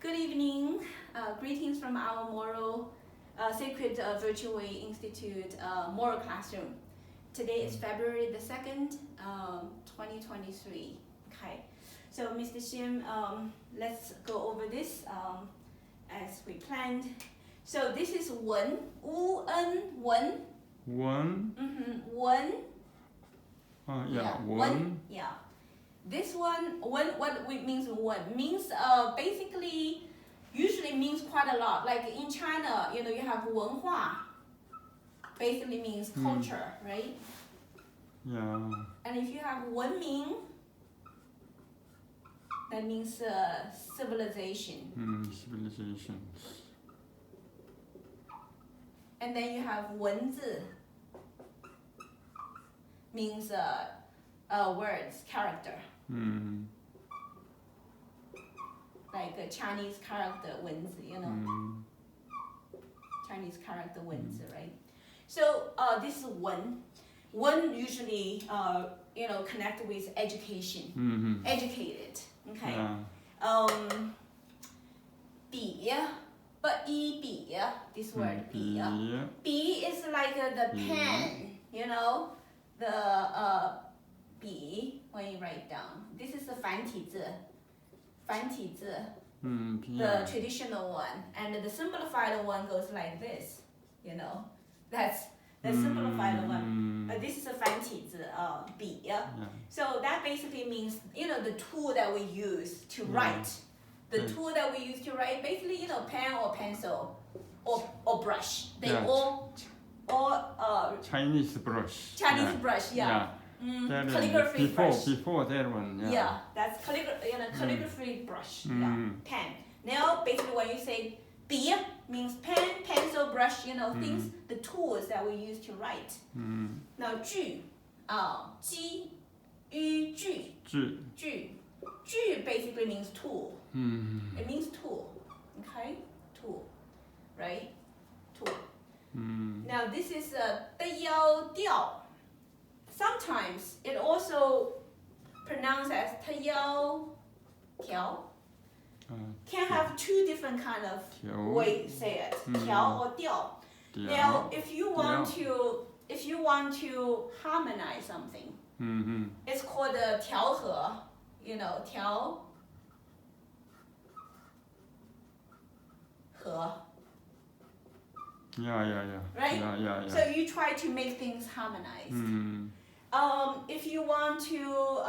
Good evening. Greetings from our Sacred Virtual Way Institute Moral Classroom. Today is February the 2nd, 2023. Okay, so Mr. Shim, let's go over this as we planned. So this is 文, U-N, 文. 文. One. One. Yeah. This one, what means one? Means basically, usually means quite a lot. Like in China, you have 文化, basically means culture, right? Yeah. And if you have 文明, that means civilization. Civilization. And then you have 文字, means words, character. Like a Chinese character 文字, Chinese character 文字, right? So this is 文. 文 usually connect with education, educated. Okay. Yeah. 笔, but 笔, this word 笔. 笔 is like the pen, the 笔 when you write down. This is the 繁体字. 繁体字, the traditional one, and the simplified one goes like this. That's the simplified one. This is a 繁体字, 笔. So that basically means the tool that we use to write. The tool that we use to write, basically pen or pencil or brush. They all Chinese brush. Chinese brush, yeah. Calligraphy brush. Before that one, yeah. Yeah, that's calligraphy brush. Yeah, pen. Now, basically, when you say 笔 means pen, pencil, brush, things, the tools that we use to write. Now, 句, 机, 语, 句. 句 basically means tool. It means tool. Okay, tool, right? Tool. Now, this is 的要调. Sometimes it also pronounced as 的要调. Can have two different kind of way to say it. 调 or 调. Now, if you want to harmonize something, it's called 调和. 调和. Yeah. Right? Yeah. So you try to make things harmonized. If you want to,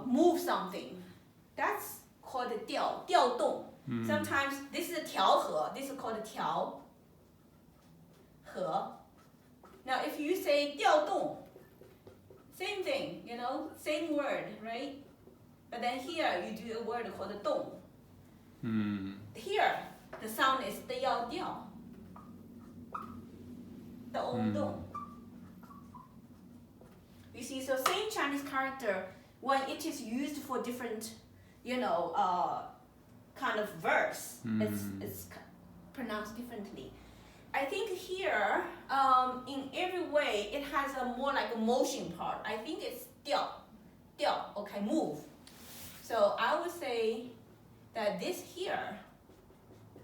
move something, that's called 调动. Sometimes this is 调和. This is called 调和. Now, if you say 调动, same thing, same word, right? But then here you do a word called 动. Here, the sound is 的要调. 动. You see, so same Chinese character, when it is used for different, kind of verse, it's pronounced differently. I think here, in every way, it has a more like a motion part. I think it's 调, okay, move. So I would say that this here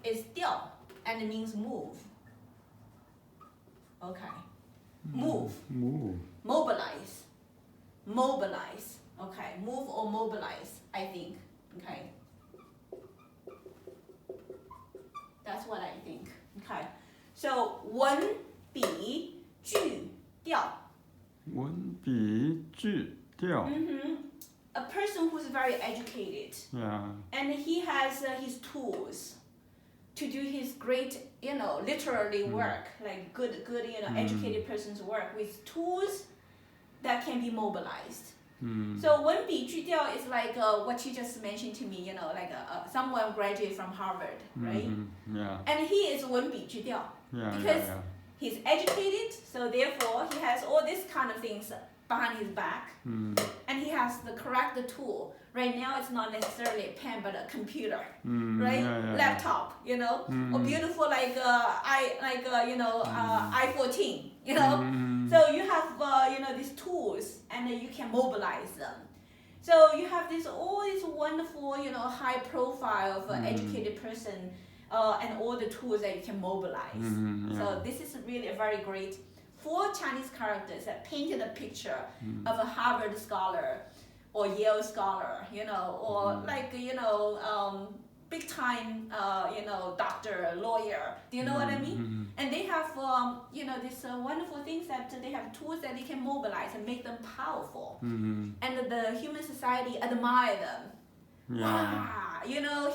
is 调, and it means move. Okay. Move. Mobilize. Okay. Move or mobilize, I think. Okay. That's what I think. Okay. So 文笔具调. 文笔具调. A person who's very educated. Yeah. And he has his tools to do his great, literally work, like good, educated person's work with tools that can be mobilized. So 文笔具调 is like what you just mentioned to me, like someone graduated from Harvard, right? Yeah. And he is 文笔具调 because he's educated, so therefore he has all these kind of things behind his back, and he has the correct tool. Right now, it's not necessarily a pen, but a computer, right? Laptop, or beautiful i14, So you have these tools, and you can mobilize them. So you have all this wonderful, high profile of an educated person, and all the tools that you can mobilize. So this is really a very great 4 Chinese characters that painted a picture of a Harvard scholar or Yale scholar, or big time, doctor, lawyer. Do you know what I mean? And they have, these wonderful things that they have tools that they can mobilize and make them powerful. And the human society admire them. Wow,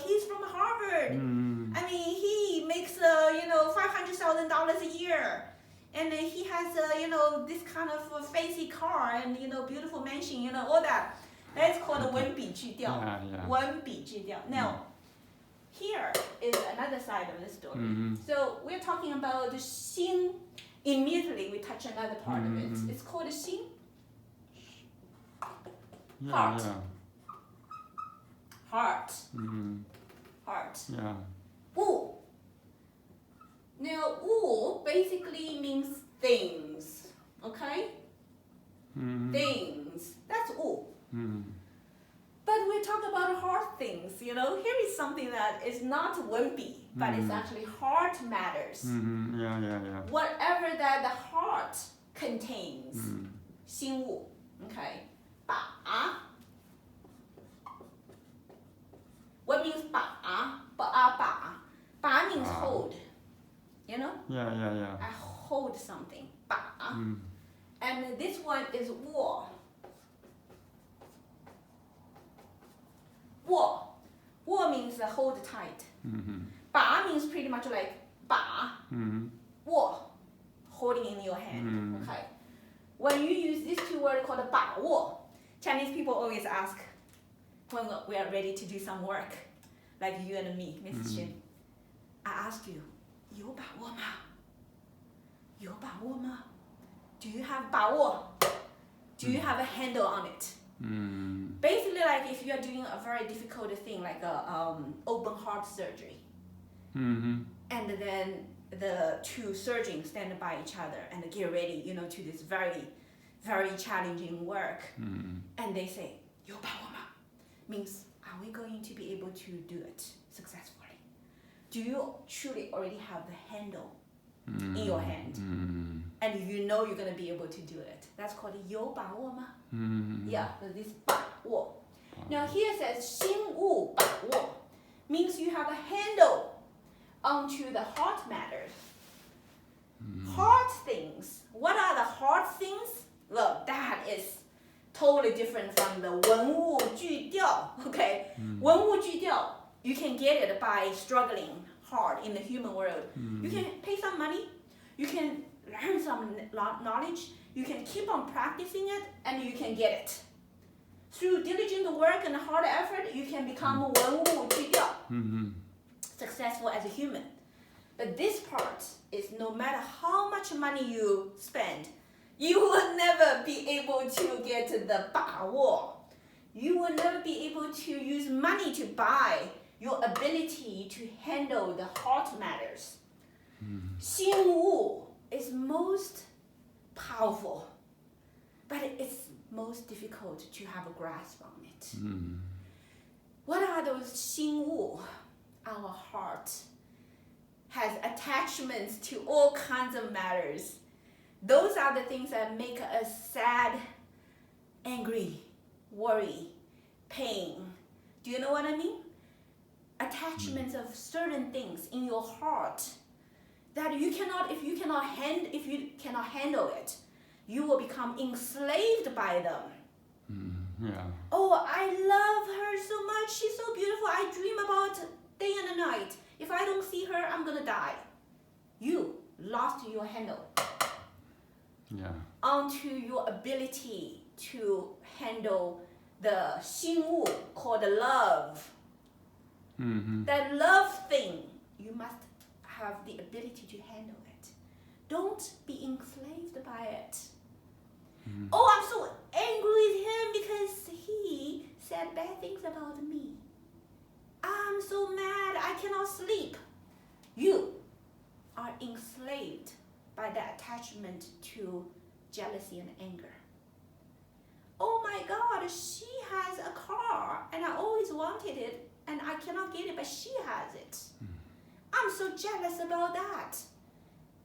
he's from Harvard. I mean, he makes, $500,000 a year. And he has, this kind of fancy car and, beautiful mansion, all that. That's called 文笔具调. 文笔具调. Now, here is another side of the story. So we're talking about the 心. Immediately we touch another part of it. It's called 心. Heart. Heart. Heart. Yeah. 物. Now, 物 basically means things. Okay? Things. That's 物. But we talk about hard things, Here is something that is not 文笔, but it's actually heart matters. Yeah. Whatever that the heart contains. 心物. Okay? 把. What means 把? 把 means hold. Yeah. I hold something. 把. And this one is 握. 握 means hold tight. 把 means pretty much like 把. 握, holding in your hand. Okay. When you use these 2 words called 把握, Chinese people always ask when we are ready to do some work, like you and me, Mrs. Shin. I ask you, 有把握吗? 有把握吗? Do you have 把握? Do you have a handle on it? Basically, like if you are doing a very difficult thing, like a open heart surgery, and then the 2 surgeons stand by each other and get ready, to this very, very challenging work, and they say, 有把握吗? Means, are we going to be able to do it successfully? Do you truly already have the handle in your hand? And you're going to be able to do it. That's called 有把握吗? Yeah, this 把握. Now here it says 心物把握, means you have a handle onto the heart matters. Heart things. What are the heart things? Well, that is totally different from the 文物具调. Okay, 文物具调, you can get it by struggling hard in the human world. You can pay some money, you can learn some knowledge, you can keep on practicing it, and you can get it. Through diligent work and hard effort, you can become 文物具调, successful as a human. But this part is no matter how much money you spend, you will never be able to get the 把握. You will never be able to use money to buy your ability to handle the heart matters. 心物 is most powerful, but it's most difficult to have a grasp on it. What are those 心物? Our heart has attachments to all kinds of matters. Those are the things that make us sad, angry, worry, pain. Do you know what I mean? Attachments of certain things in your heart that if you cannot handle it, you will become enslaved by them. Oh, I love her so much. She's so beautiful. I dream about day and night. If I don't see her, I'm gonna die. You lost your handle onto your ability to handle the 心物 called love. That love thing, you must have the ability to handle it. Don't be enslaved by it. Oh, I'm so angry with him because he said bad things about me. I'm so mad, I cannot sleep. You are enslaved by the attachment to jealousy and anger. Oh my God, God, she has a car and I always wanted it and I cannot get it, but she has it. I'm so jealous about that.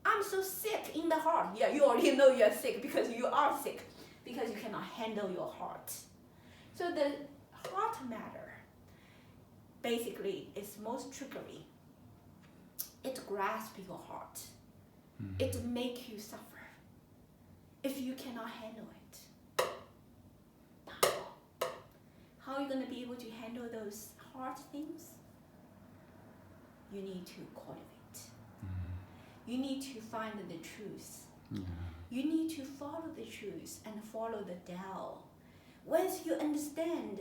I'm so sick in the heart. Yeah, you already know you're sick because you are sick, because you cannot handle your heart. So the heart matter basically is most trickery. It grasps your heart. It makes you suffer if you cannot handle it. How are you going to be able to handle those hard things? You need to cultivate. You need to find the truth. You need to follow the truth and follow the Tao. Once you understand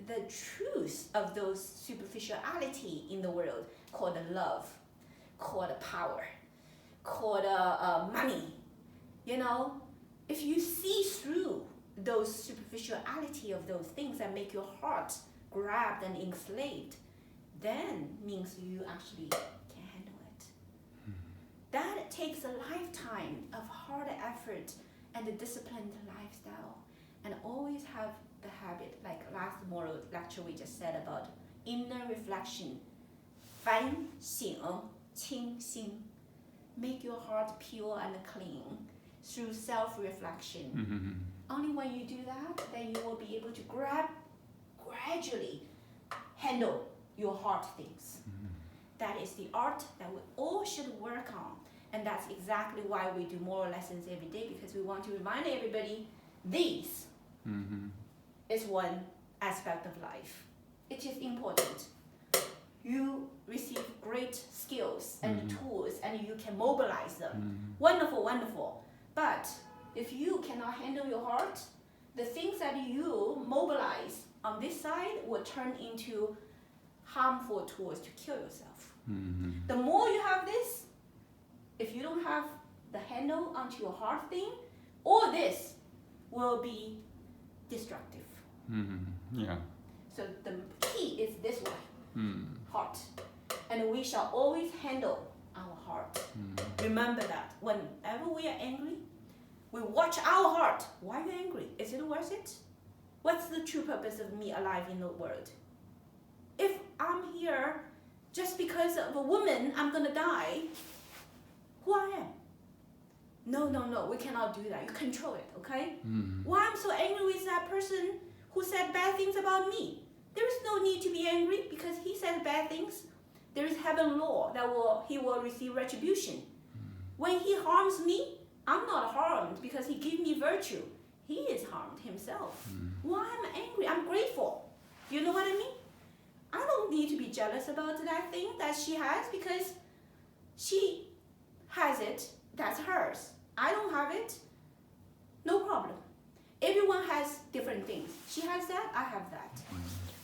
the truth of those superficiality in the world, called love, called power, called money, if you see through those superficiality of those things that make your heart grabbed and enslaved, then means you actually can handle it. That takes a lifetime of hard effort and a disciplined lifestyle, and always have the habit, like last moral lecture we just said about inner reflection, 反省清心, make your heart pure and clean through self-reflection. Only when you do that, then you will be able to gradually handle your hard things. That is the art that we all should work on. And that's exactly why we do moral lessons every day, because we want to remind everybody this is one aspect of life. It is important. You receive great skills and tools and you can mobilize them. Wonderful, wonderful. But if you cannot handle your heart, the things that you mobilize on this side will turn into harmful tools to kill yourself. The more you have this, if you don't have the handle onto your heart thing, all this will be destructive. So the key is this one, heart. And we shall always handle our heart. Remember that whenever we are angry, we watch our heart. Why are you angry? Is it worth it? What's the true purpose of me alive in the world? If I'm here just because of a woman, I'm gonna die, who I am? No, we cannot do that. You control it, okay? Why I'm so angry with that person who said bad things about me? There is no need to be angry because he said bad things. There is heaven law that he will receive retribution. When he harms me, I'm not harmed because he gave me virtue. He is harmed himself. Why am I angry? I'm grateful. You know what I mean? I don't need to be jealous about that thing that she has because she has it. That's hers. I don't have it. No problem. Everyone has different things. She has that, I have that.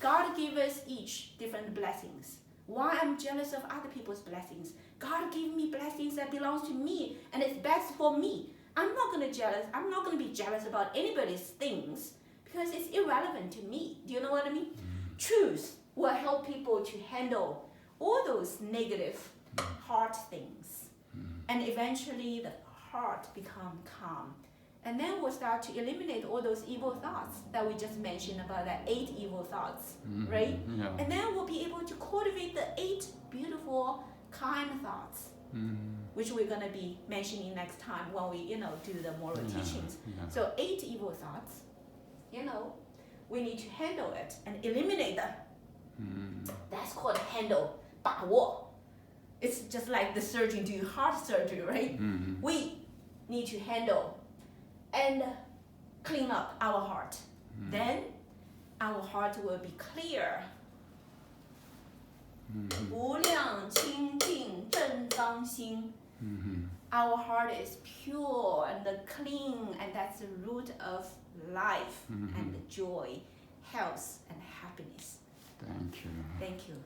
God gave us each different blessings. Why I'm jealous of other people's blessings? God gave me blessings that belongs to me and it's best for me. I'm not gonna be jealous about anybody's things because it's irrelevant to me. Do you know what I mean? Truth will help people to handle all those negative heart things. And eventually the heart become calm. And then we'll start to eliminate all those evil thoughts that we just mentioned about the 8 evil thoughts, right? And then we'll be able to cultivate the 8 beautiful, kind thoughts, which we're going to be mentioning next time when we, do the moral teachings. So 8 evil thoughts, we need to handle it and eliminate them. That's called handle, 把握. It's just like the surgeon doing heart surgery, right? We need to handle and clean up our heart. Then our heart will be clear. 无量清净正当心. Our heart is pure and clean, and that's the root of life and joy, health and happiness. Thank you. Thank you.